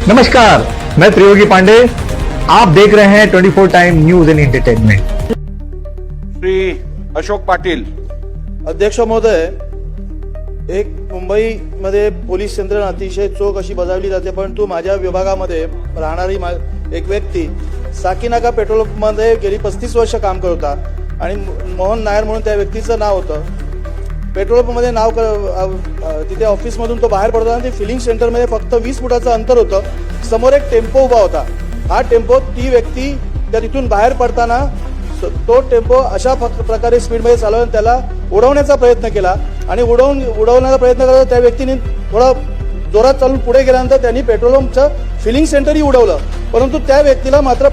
नमस्कार, मैं त्रियोगी पांडे। आप देख रहे हैं 24 time news end entertainment. Shri Ashok Patil. अध्यक्ष महोदय, एक मुंबईमध्ये पोलीस यंत्रणा अतिशय चोख अशी बजावली जाते, परंतु माझ्या विभागामध्ये राहणारी एक व्यक्ती साकीनाका पेट्रोल पंपमध्ये गेली 35 वर्ष काम करत होता आणि मोहन नायर म्हणून त्या व्यक्तीचं नाव होतं। पेट्रोल पंपमध्ये तिथे ऑफिसमधून तो बाहेर पडतो आणि ते फिलिंग सेंटरमध्ये फक्त 20 फुटाचं अंतर होतं। समोर एक टेम्पो उभा होता। हा टेम्पो ती व्यक्ती त्या तिथून बाहेर पडताना तो टेम्पो अशा प्रकारे स्पीडमध्ये चालवून त्याला उडवण्याचा प्रयत्न केला आणि उडवण्याचा प्रयत्न करता त्या व्यक्तीने थोडा जोरात चालून पुढे गेल्यानंतर त्यांनी पेट्रोल पंपचं फिलिंग सेंटरही उडवलं, परंतु त्या व्यक्तीला मात्र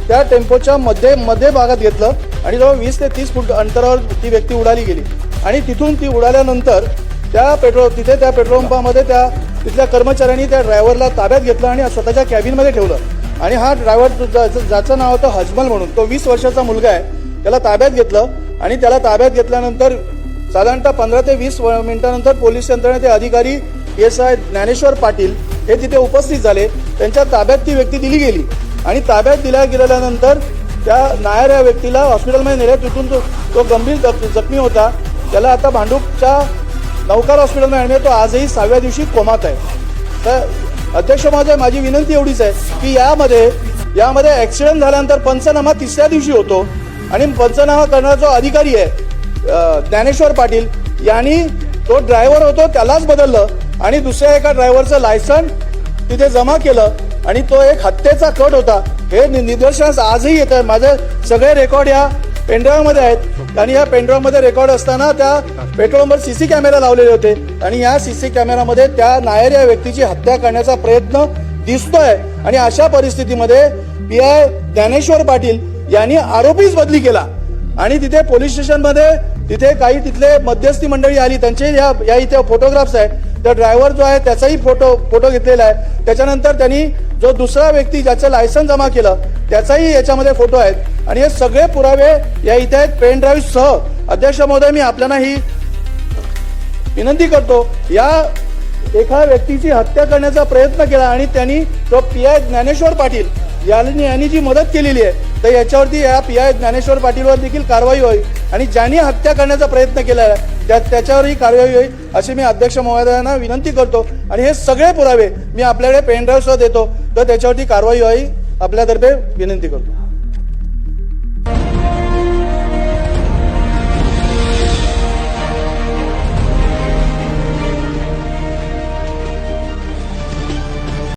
त्या टेम्पोच्या मध्ये भागात घेतलं आणि जवळ 20 ते 30 फूट अंतरावर ती व्यक्ती उडाली गेली आणि तिथून ती उडाल्यानंतर त्या पेट्रोल पंपामध्ये तिथल्या कर्मचाऱ्यांनी त्या ड्रायव्हरला ताब्यात घेतलं आणि स्वतःच्या कॅबिनमध्ये ठेवलं आणि हा ड्रायव्हर ज्याचं नाव होतं हजमल म्हणून, तो 20 वर्षाचा मुलगा आहे, त्याला ताब्यात घेतलं आणि त्याला ताब्यात घेतल्यानंतर साधारणतः 15 ते 20 मिनिटांनंतर पोलीस यंत्रणेचे अधिकारी PSI ज्ञानेश्वर पाटील हे तिथे उपस्थित झाले। त्यांच्या ताब्यात ती व्यक्ती दिली गेली आणि ताब्यात गेल्यानंतर त्या नायर या व्यक्तीला हॉस्पिटलमध्ये नेले। तिथून तो गंभीर जखमी होता। त्याला आता भांडूपच्या नौकार हॉस्पिटलमध्ये आणले। तो आजही 6व्या दिवशी कोमात आहे। तर अध्यक्ष महोदय, माझी विनंती एवढीच आहे की यामध्ये ॲक्सिडेंट झाल्यानंतर पंचनामा 3ऱ्या दिवशी होतो आणि पंचनामा करणारा जो अधिकारी आहे ज्ञानेश्वर पाटील यांनी तो ड्रायव्हर होतो त्यालाच बदललं आणि दुसऱ्या एका ड्रायव्हरचं लायसन्स तिथे जमा केलं आणि तो एक हत्येचा कट होता। हे निदर्शनास आजही येत आहे। माझे सगळे रेकॉर्ड या पेनड्राईव्हमध्ये आहेत आणि या पेनड्राईव्हमध्ये रेकॉर्ड असताना त्या पेट्रोल पंपवर CC कॅमेरा लावलेले होते आणि या CC कॅमेरामध्ये त्या नायर या व्यक्तीची हत्या करण्याचा प्रयत्न दिसतोय आणि अशा परिस्थितीमध्ये PI ज्ञानेश्वर पाटील यांनी आरोपीच बदली केला आणि तिथे पोलीस स्टेशनमध्ये तिथे काही तिथले मध्यस्थी मंडळी आली, त्यांचे या इथे फोटोग्राफ्स आहेत। त्या ड्रायव्हर जो आहे त्याचाही फोटो घेतलेला आहे। त्याच्यानंतर त्यांनी जो दुसरा व्यक्ती ज्याचं लायसन्स जमा केलं त्याचाही याच्यामध्ये फोटो आहेत आणि हे सगळे पुरावे या इथे आहेत पेन ड्राईव्ह सह। अध्यक्ष महोदय, मी आपल्याला ही विनंती करतो, या एका व्यक्तीची हत्या करण्याचा प्रयत्न केला आणि त्यांनी तो PI ज्ञानेश्वर पाटील यांनी जी मदत केलेली आहे तर याच्यावरती या PI ज्ञानेश्वर पाटीलवर देखील कारवाई होईल आणि ज्यांनी हत्या करण्याचा प्रयत्न केला आहे त्याच्यावरही कारवाई होईल अशी मी अध्यक्ष महोदयांना विनंती करतो आणि हे सगळे पुरावे मी आपल्याकडे पेन ड्राईव्ह सह देतो तर त्याच्यावरती कारवाई होईल आपल्यातर्फे विनंती करतो।